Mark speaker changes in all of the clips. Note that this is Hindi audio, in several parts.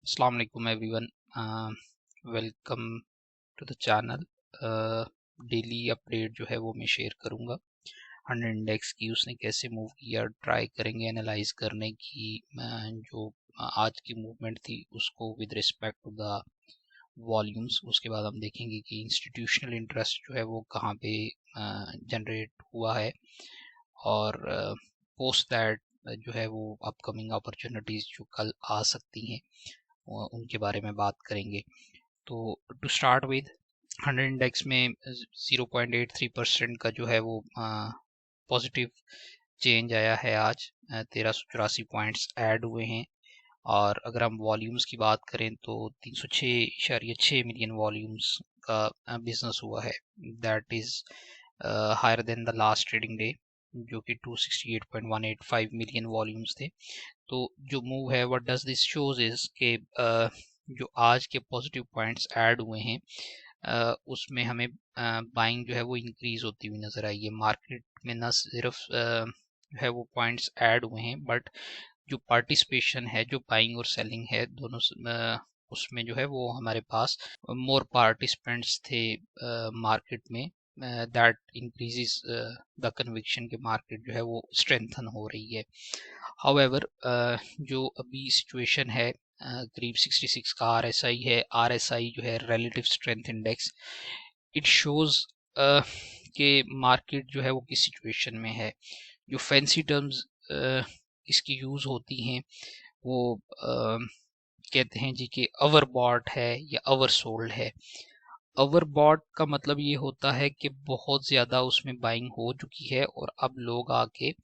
Speaker 1: अस्सलाम वालेकुम everyone, welcome to the channel. Daily update जो है वो मैं शेयर करूंगा। 100 इंडेक्स की उसने कैसे मूव किया ट्राई करेंगे एनालाइज करने की। जो आज की मूवमेंट थी उसको with respect to the volumes. उसके बाद हम देखेंगे कि इंस्टीट्यूशनल इंटरेस्ट जो है वो कहाँ पे जनरेट हुआ है, और पोस्ट दैट जो है वो अपकमिंग अपॉर्चुनिटीज जो कल आ सकती हैं उनके बारे में बात करेंगे। तो टू स्टार्ट विद 100 इंडेक्स में 0.83% का जो है वो पॉजिटिव चेंज आया है। आज 1384 पॉइंट्स ऐड हुए हैं। और अगर हम वॉल्यूम्स की बात करें तो 306.6 मिलियन वॉल्यूम्स का बिजनेस हुआ है। That is higher than the last trading day जो कि 268.185 मिलियन वॉल्यूम्स थे। तो जो मूव है what does this shows is के जो आज के पॉजिटिव पॉइंट्स ऐड हुए हैं उसमें हमें बाइंग जो है वो इंक्रीज होती हुई नजर आई है। मार्केट में न सिर्फ जो है वो पॉइंट्स ऐड हुए हैं, बट जो पार्टिसिपेशन है, जो बाइंग और सेलिंग है दोनों उसमें जो है वो हमारे पास मोर पार्टिसिपेंट्स थे मार्केट में। दैट इंक्रीजेस द कन्विक्शन के मार्केट जो है वो स्ट्रेंथन हो रही है। हाउएवर जो अभी सिचुएशन है, करीब 66 का आरएसआई है। आरएसआई जो है relative strength index, it shows कि मार्केट जो है वो किस सिचुएशन में है। जो फैंसी टर्म्स इसकी यूज होती हैं वो कहते हैं जी कि ओवरबॉट है या ओवरसोल्ड है। ओवरबॉट का मतलब ये होता है कि बहुत ज़्यादा उसमें बाइंग हो चुकी है और अब लोग आके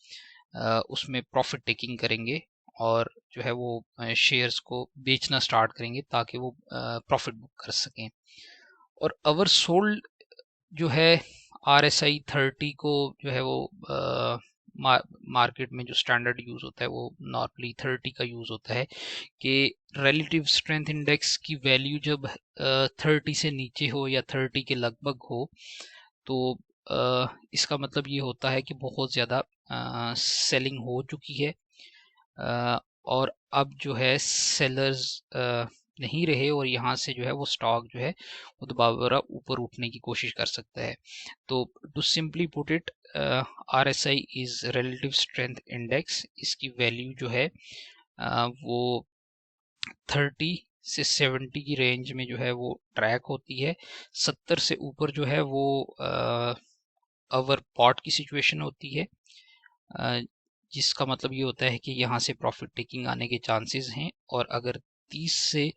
Speaker 1: उसमें प्रॉफिट टेकिंग करेंगे और जो है वो शेयर्स को बेचना स्टार्ट करेंगे ताकि वो प्रॉफिट बुक कर सकें। और ओवरसोल्ड जो है RSI 30 को जो है वो मार्केट में जो स्टैंडर्ड यूज होता है वो नॉर्मली 30 का यूज होता है कि रिलेटिव स्ट्रेंथ इंडेक्स की वैल्यू जब 30 से नीचे हो या 30 के लगभग हो तो इसका मतलब ये होता है कि बहुत ज़्यादा सेलिंग हो चुकी है और अब जो है सेलर्स नहीं रहे और यहाँ से जो है वो स्टॉक जो है वो दोबारा ऊपर उठने की कोशिश कर सकता है। तो to simply put it, RSI is relative strength index. इसकी वैल्यू जो है वो 30 से 70 की रेंज में जो है वो ट्रैक होती है। 70 से ऊपर जो है वो ओवर बॉट की सिचुएशन होती है, जिसका मतलब ये होता है कि यहाँ से प्रॉफिट टेकिंग आने के चांसेस हैं। और अगर 30 से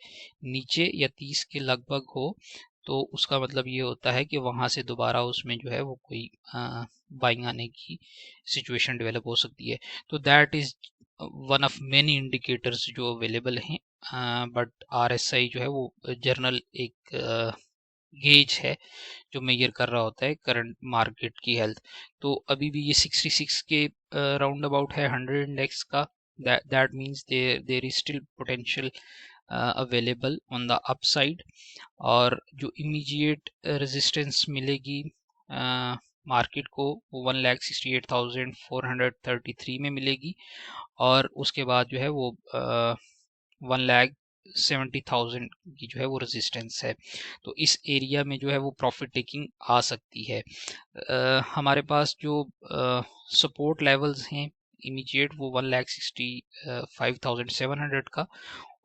Speaker 1: नीचे या 30 के लगभग हो तो उसका मतलब ये होता है कि वहाँ से दोबारा उसमें जो है वो कोई बाइंग आने की सिचुएशन डेवलप हो सकती है। तो that is one of many indicators जो अवेलेबल हैं, बट RSI जो है वो जर्नल एक गेज है जो मेजर कर रहा होता है करंट मार्केट की हेल्थ। तो अभी भी ये 66 के राउंड अबाउट है 100 इंडेक्स का। That means there is still potential available on the upside. और जो इमीडिएट रेजिस्टेंस मिलेगी मार्केट को वो 1,68,433 में मिलेगी और उसके बाद जो है वो 1,70,000 की जो है वो रेजिस्टेंस है। तो इस एरिया में जो है वो प्रॉफिट टेकिंग आ सकती है। हमारे पास जो सपोर्ट लेवल्स हैं इमीडिएट वो 1,65,700 का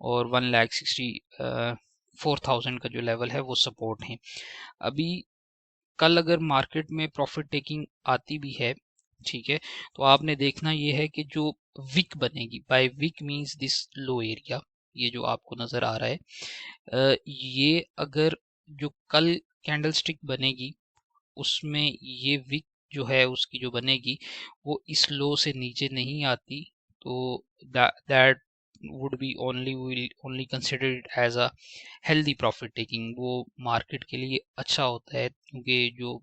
Speaker 1: और 1,64,000 का जो लेवल है वो सपोर्ट है। अभी कल अगर मार्केट में प्रॉफिट टेकिंग आती भी है, ठीक है, तो आपने देखना ये है कि जो विक बनेगी, by wick means this low area, ये जो आपको नजर आ रहा है, ये अगर जो कल कैंडलस्टिक बनेगी उसमें ये विक जो है उसकी जो बनेगी वो इस लो से नीचे नहीं आती तो that would be only will only consider it as a healthy profit taking। वो मार्केट के लिए अच्छा होता है क्योंकि जो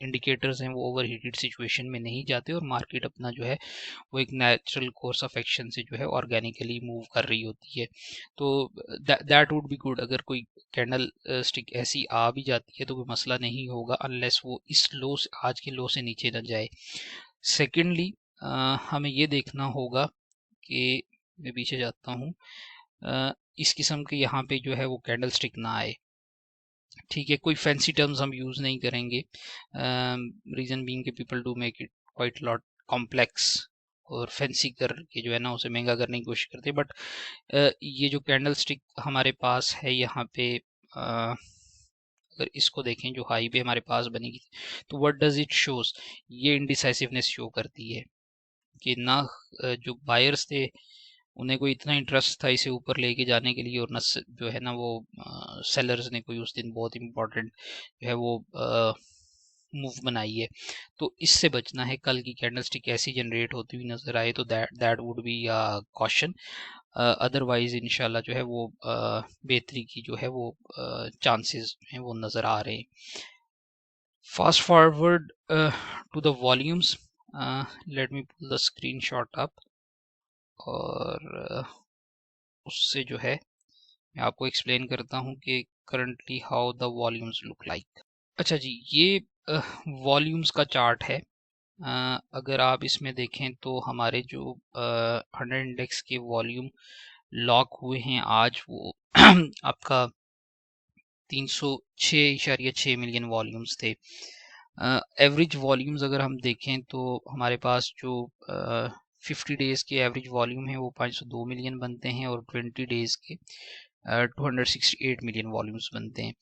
Speaker 1: इंडिकेटर्स हैं वो ओवर हीटेड सिचुएशन में नहीं जाते और मार्केट अपना जो है वो एक नेचुरल कोर्स ऑफ एक्शन से जो है ऑर्गेनिकली मूव कर रही होती है। तो दैट वुड बी गुड। अगर कोई कैंडल स्टिक ऐसी आ भी जाती है तो कोई मसला नहीं होगा अनलेस वो इस लो से, आज के लो से नीचे न जाए। सेकेंडली हमें ये देखना होगा कि मैं पीछे जाता हूँ, इस किस्म के यहाँ पे जो है वो कैंडल स्टिक ना आए। ठीक है, कोई फैंसी टर्म्स हम यूज नहीं करेंगे, रीजन बीइंग के people do make it quite lot complex और फैंसी करके जो है ना उसे महंगा करने की कोशिश करते हैं। बट ये जो कैंडल स्टिक हमारे पास है यहाँ पे, अगर इसको देखें जो हाई पे हमारे पास बनेगी, तो व्हाट डज इट शोज, ये इंडिसाइसिवनेस शो करती है कि ना जो बायर्स थे उन्हें कोई इतना इंटरेस्ट था इसे ऊपर लेके जाने के लिए, और न जो है ना वो सेलर्स ने कोई उस दिन बहुत इम्पोर्टेंट जो है वो मूव बनाई है। तो इससे बचना है, कल की कैंडलस्टिक ऐसी जनरेट होती हुई नजर आए तो that would be caution. Otherwise इंशाल्लाह जो है वो बेहतरी की जो है वो चांसेस हैं वो नज़र आ रहे हैं। Fast forward to the volumes, let me pull the screenshot up, और उससे जो है मैं आपको एक्सप्लेन करता हूँ कि currently how the volumes look like. अच्छा जी, ये वॉल्यूम्स का चार्ट है। अगर आप इसमें देखें तो हमारे जो 100 इंडेक्स के वॉल्यूम लॉक हुए हैं आज, वो आपका 306.6 मिलियन वॉल्यूम्स थे। एवरेज वॉल्यूम्स अगर हम देखें तो हमारे पास जो 50 डेज के एवरेज वॉल्यूम है वो 502 मिलियन बनते हैं, और 20 डेज के 268 मिलियन वॉल्यूम्स बनते हैं।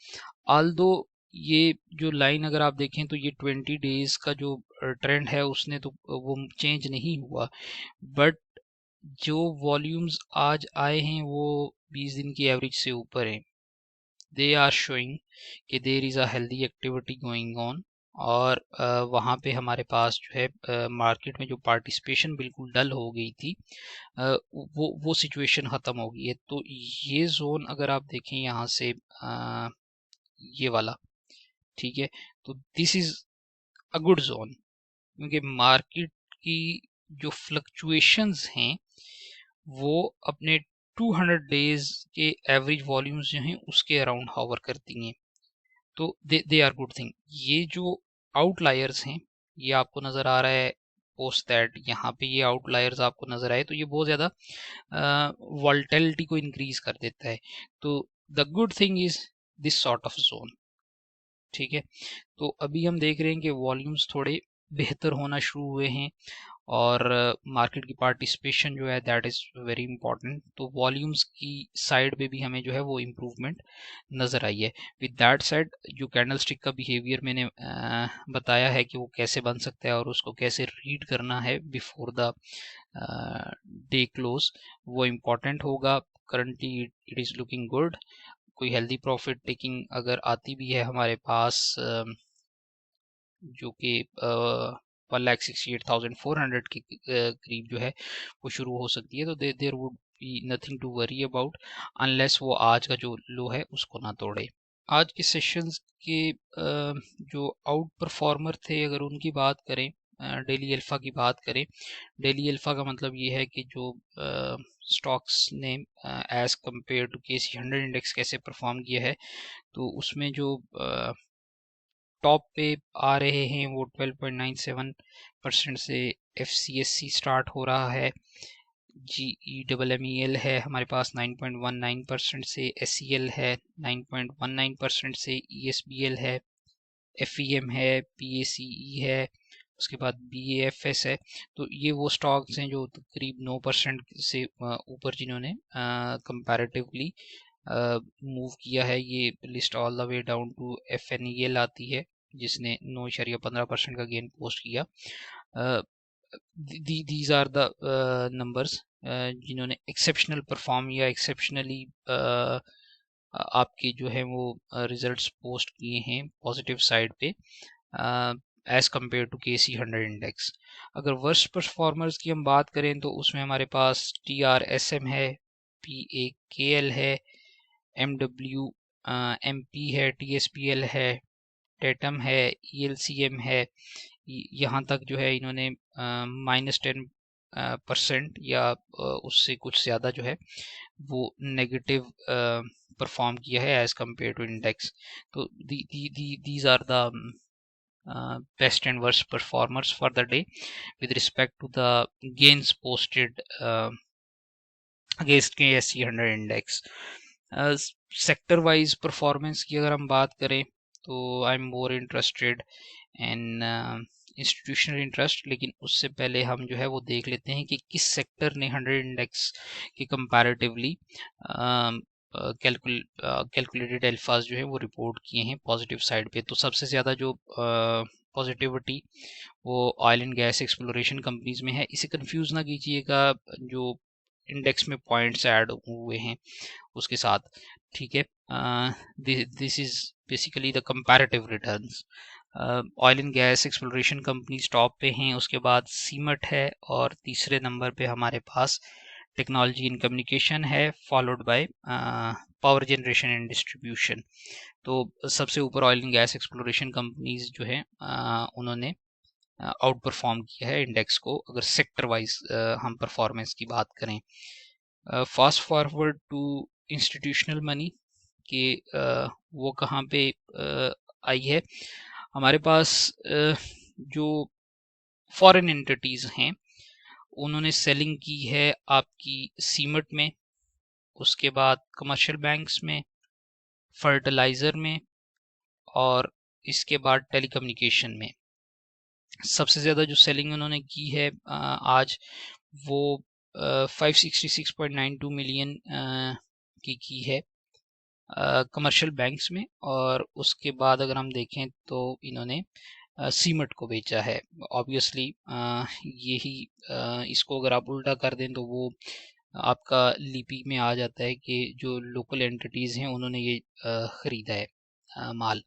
Speaker 1: आल्दो ये जो लाइन अगर आप देखें तो ये 20 डेज का जो ट्रेंड है उसने तो वो चेंज नहीं हुआ, बट जो वॉल्यूम्स आज आए हैं वो 20 दिन की एवरेज से ऊपर है। दे आर शोइंग कि there is a healthy activity going on, और वहाँ पे हमारे पास जो है मार्केट में जो पार्टिसिपेशन बिल्कुल डल हो गई थी, वो सिचुएशन ख़त्म हो गई है। तो ये जोन अगर आप देखें यहाँ से, ये वाला, ठीक है, तो this is a good zone, क्योंकि मार्केट की जो फ्लक्चुएशंस हैं वो अपने 200 डेज के एवरेज वॉल्यूम्स जो हैं उसके अराउंड हॉवर करती हैं। तो दे आर गुड थिंग। ये जो आउटलायर्स हैं ये आपको नज़र आ रहा है पोस्ट दैट, यहाँ पे ये आउटलायर्स आपको नज़र आए तो ये बहुत ज़्यादा वॉल्टेलिटी को इंक्रीज कर देता है। तो the good thing is this sort of zone. ठीक है, तो अभी हम देख रहे हैं कि वॉल्यूम्स थोड़े बेहतर होना शुरू हुए हैं, और मार्केट की पार्टिसिपेशन जो है दैट इज़ वेरी इंपॉर्टेंट। तो वॉल्यूम्स की साइड पे भी हमें जो है वो इम्प्रूवमेंट नज़र आई है। विद दैट साइड जो कैंडलस्टिक का बिहेवियर मैंने बताया है कि वो कैसे बन सकता है और उसको कैसे रीड करना है बिफोर द डे क्लोज, वो इम्पॉर्टेंट होगा। Currently it is looking good. कोई हेल्दी प्रॉफिट टेकिंग अगर आती भी है हमारे पास, जो कि 1,68,400 के करीब जो है वो शुरू हो सकती है, तो there would be nothing to worry about, unless वो आज का जो लो है उसको ना तोड़े। आज के सेशंस के जो आउट परफॉर्मर थे अगर उनकी बात करें, डेली अल्फा की बात करें, डेली अल्फा का मतलब ये है कि जो स्टॉक्स ने as compare to KC 100 index कैसे परफॉर्म किया है, तो उसमें जो टॉप पे आ रहे हैं वो 12.97% से FCSC स्टार्ट हो रहा है। GEMMEL है हमारे पास 9.19% से, SEL है 9.19% से, ESBL है, FEM है, PACE है, उसके बाद BAFS है। तो ये वो स्टॉक्स हैं जो करीब 9% से ऊपर जिन्होंने कंपैरेटिवली मूव किया है। ये list all the way down to FNEL आती है जिसने 9.15% का गेन पोस्ट किया। दीज आर द नंबर्स जिन्होंने एक्सेप्शनल परफॉर्म या एक्सेप्शनली आपके जो है वो रिजल्ट्स पोस्ट किए हैं पॉजिटिव साइड पे as compare to KC 100 index. अगर वर्स्ट परफॉर्मर्स की हम बात करें तो उसमें हमारे पास TRSM है, PAKL है, MW MP है, TSPL है, टेटम है, ELCM है। यहाँ तक जो है इन्होंने -10% या उससे कुछ ज़्यादा जो है वो नेगेटिव परफॉर्म किया है एज कम्पेयर टू इंडेक्स। तो these are the best and worst performers for the day with respect to the gains posted against के SC100 index. Sector wise performance की अगर हम बात करें तो I am more interested in institutional interest, लेकिन उससे पहले हम जो है वो देख लेते हैं कि किस सेक्टर ने 100 इंडेक्स के कंपैरेटिवली कैलकुलेटेड अल्फाज जो है वो रिपोर्ट किए हैं पॉजिटिव साइड पे। तो सबसे ज़्यादा जो पॉजिटिविटी वो oil and gas exploration companies में है। इसे कंफ्यूज ना कीजिएगा जो इंडेक्स में पॉइंट्स ऐड हुए हैं उसके साथ, ठीक है। This is basically the comparative returns. Oil and gas exploration companies top पे हैं, उसके बाद सीमेट है और तीसरे नंबर पे हमारे पास टेक्नोलॉजी इन कम्युनिकेशन है, followed by power generation and distribution. तो सबसे ऊपर oil and gas exploration companies जो है उन्होंने आउट परफॉर्म किया है इंडेक्स को, अगर सेक्टर वाइज हम परफॉर्मेंस की बात करें। Fast forward to institutional money कि वो कहाँ पे आई है। हमारे पास जो फॉरेन एंटिटीज हैं उन्होंने सेलिंग की है आपकी सीमेंट में, उसके बाद कमर्शियल बैंक्स में, फर्टिलाइजर में और इसके बाद टेलीकम्युनिकेशन में। सबसे ज़्यादा जो सेलिंग उन्होंने की है आज वो 566.92 मिलियन की है कमर्शियल बैंक्स में, और उसके बाद अगर हम देखें तो इन्होंने सीमेंट को बेचा है। ऑब्वियसली यही इसको अगर आप उल्टा कर दें तो वो आपका लिपि में आ जाता है कि जो लोकल एंटिटीज़ हैं उन्होंने ये ख़रीदा है माल।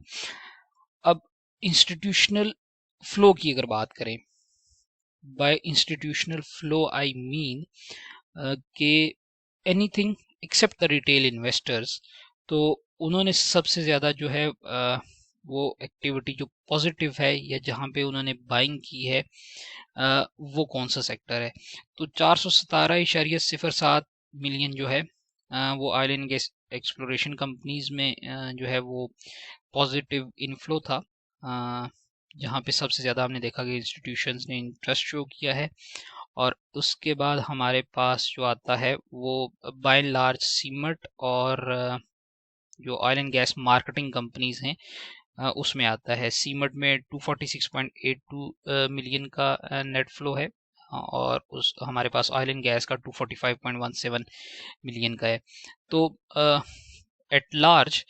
Speaker 1: अब इंस्टीट्यूशनल फ्लो की अगर बात करें, by institutional flow I mean के anything except the retail investors. तो उन्होंने सबसे ज़्यादा जो है वो एक्टिविटी जो पॉजिटिव है या जहाँ पे उन्होंने बाइंग की है वो कौन सा सेक्टर है। तो 417.07 मिलियन जो है वो oil and gas exploration companies में जो है वो पॉजिटिव इनफ्लो था, जहाँ पे सबसे ज़्यादा हमने देखा कि इंस्टीट्यूशंस ने इंटरेस्ट शो किया है। और उसके बाद हमारे पास जो आता है वो बाय एंड लार्ज सीमेंट और जो oil and gas marketing companies हैं उसमें आता है। सीमेंट में 246.82 मिलियन का नेट फ्लो है और उस हमारे पास ऑयल एंड गैस का 245.17 मिलियन का है। तो एट लार्ज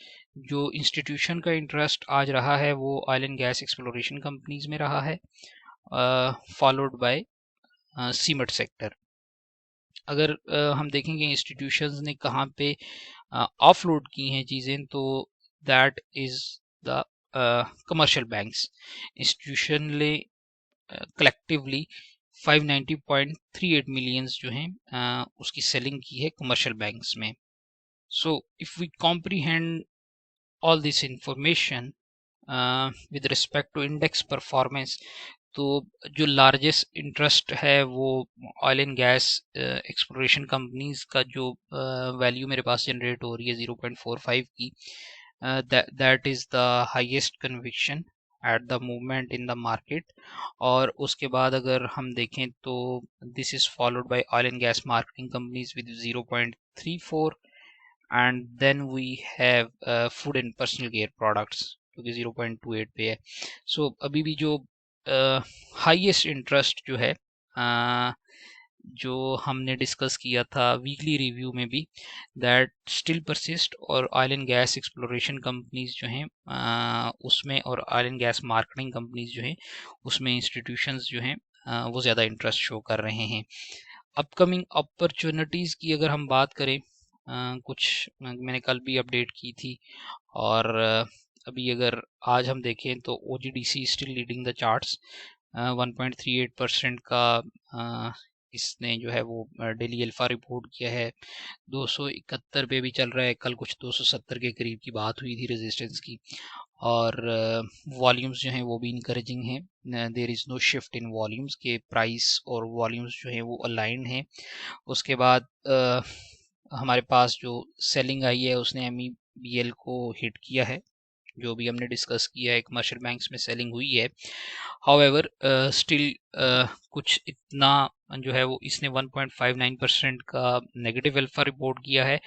Speaker 1: जो इंस्टीट्यूशन का इंटरेस्ट आज रहा है वो oil and gas exploration companies में रहा है, फॉलोड बाय सीमेंट सेक्टर। अगर हम देखेंगे इंस्टीट्यूशंस ने कहाँ पे ऑफलोड की हैं चीज़ें, तो that is the commercial banks. Institution ने कलेक्टिवली 590.38 मिलियंस जो हैं उसकी सेलिंग की है कमर्शियल बैंक्स में। So if we comprehend all this information with respect to index performance, तो जो लार्जेस्ट इंटरेस्ट है वो oil and gas exploration companies का जो वैल्यू मेरे पास जनरेट हो रही है 0.45 की, that is the highest conviction at the moment in the market. और उसके बाद अगर हम देखें तो this is followed by oil and gas marketing companies with 0.34 and then we have food and personal care products जो कि 0.28 पे है। सो अभी भी जो हाईएस्ट इंटरेस्ट जो है जो हमने डिस्कस किया था वीकली रिव्यू में भी, दैट स्टिल परसिस्ट, और oil and gas exploration companies जो हैं उसमें और oil and gas marketing companies जो हैं उसमें इंस्टीट्यूशंस जो हैं वो ज़्यादा इंटरेस्ट शो कर रहे हैं। अपकमिंग अपॉर्चुनिटीज़ की अगर हम बात करें, कुछ मैंने कल भी अपडेट की थी, और अभी अगर आज हम देखें तो OGDC still leading the charts, 1.38% का इसने जो है वो डेली अल्फा रिपोर्ट किया है। 271 पे भी चल रहा है, कल कुछ 270 के करीब की बात हुई थी रेजिस्टेंस की, और वॉल्यूम्स जो हैं वो भी इनकरेजिंग हैं। There is no shift in volumes के, प्राइस और वॉल्यूम्स जो हैं वो अलाइंड हैं। उसके बाद हमारे पास जो सेलिंग आई है उसने MEBL को हिट किया है, जो भी हमने डिस्कस किया है कमर्शियल बैंक्स में सेलिंग हुई है। हाउएवर स्टिल कुछ इतना जो है वो इसने 1.59% का नेगेटिव अल्फा रिपोर्ट किया है।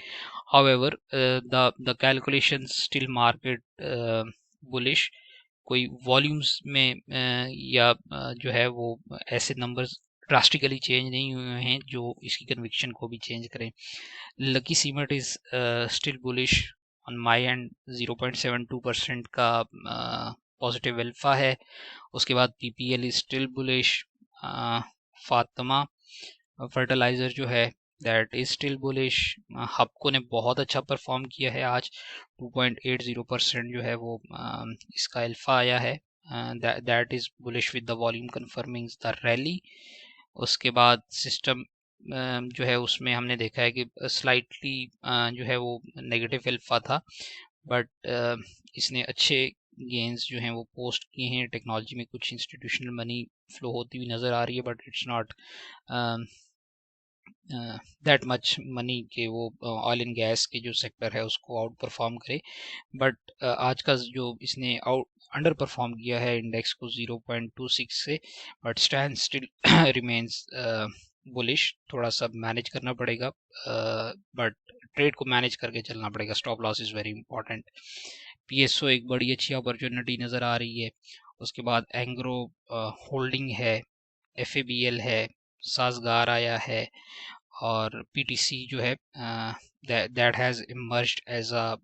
Speaker 1: However the calculation still market bullish. कोई वॉल्यूम्स में या जो है वो ऐसे नंबर्स ड्रास्टिकली चेंज नहीं हुए हैं जो इसकी कन्विक्शन को भी चेंज करें। Lucky Cement is still bullish on my end, 0.72% का पॉजिटिव अल्फा है। उसके बाद PPL is still bullish. Fatima Fertilizer जो है that is still bullish. Hubco ने बहुत अच्छा परफॉर्म किया है आज, 2.80% जो है वो इसका अल्फा आया है। That is bullish with the volume confirming the rally. उसके बाद सिस्टम जो है उसमें हमने देखा है कि स्लाइटली जो है वो नेगेटिव अल्फा था, बट इसने अच्छे गेन्स जो हैं वो पोस्ट किए हैं। टेक्नोलॉजी में कुछ इंस्टीट्यूशनल मनी फ्लो होती हुई नज़र आ रही है, but it's not that much money के वो ऑयल एंड गैस के जो सेक्टर है उसको आउट परफॉर्म करे। बट आज का जो इसने आउट अंडर परफॉर्म किया है इंडेक्स को 0.26 से, but stand still remains bullish. थोड़ा सा मैनेज करना पड़ेगा, बट ट्रेड को मैनेज करके चलना पड़ेगा। Stop loss is very important. PSO एक बड़ी अच्छी अपॉर्चुनिटी नज़र आ रही है। उसके बाद एंग्रो होल्डिंग है, एफएबीएल है, साजगार आया है, और पीटीसी जो है that has emerged as a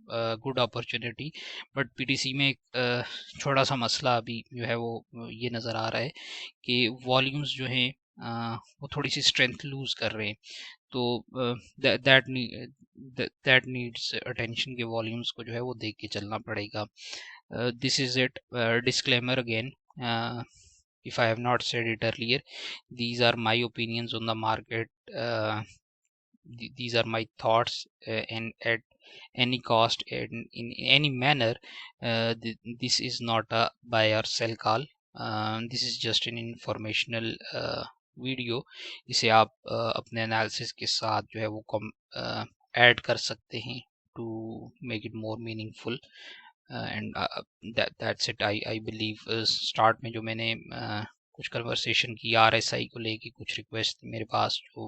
Speaker 1: good opportunity. But PTC में एक छोटा सा मसला अभी जो है वो ये नज़र आ रहा है कि वॉल्यूम्स जो हैं वो थोड़ी सी स्ट्रेंथ लूज कर रहे हैं। तो दैट नीड्स अटेंशन के वॉल्यूम्स को जो है वो देख के चलना पड़ेगा। This is it. Disclaimer again, if I have not said it earlier, these are my opinions on the market. These are my thoughts, and at any cost and in any manner, this is not a buy or sell call. This is just an informational video. इसे आप अपने एनालिसिस के साथ जो है वो कम ऐड कर सकते हैं to make it more meaningful. And that's it. I believe start में जो मैंने कुछ कन्वर्सेशन की आरएसआई को लेके, कुछ रिक्वेस्ट मेरे पास जो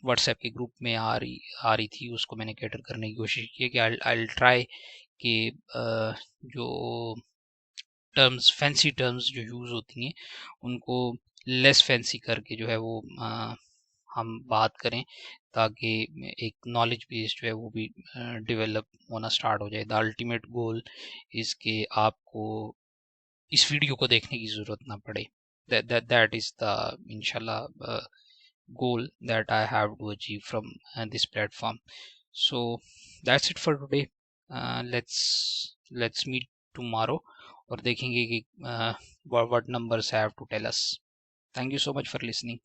Speaker 1: व्हाट्सएप के ग्रुप में आ रही थी, उसको मैंने कैटर करने की कोशिश की कि आई ट्राई कि जो टर्म्स, फैंसी टर्म्स जो यूज़ होती हैं उनको लेस फैंसी करके जो है वो हम बात करें, ताकि एक नॉलेज बेस जो है वो भी डेवलप होना स्टार्ट हो जाए। द अल्टीमेट गोल इज़ कि आपको इस वीडियो को देखने की ज़रूरत ना पड़े। दैट इज़ द इंशाल्लाह goal that I have to achieve from this platform. So that's it for today. Let's meet tomorrow और देखेंगे कि what numbers have to tell us. Thank you so much for listening.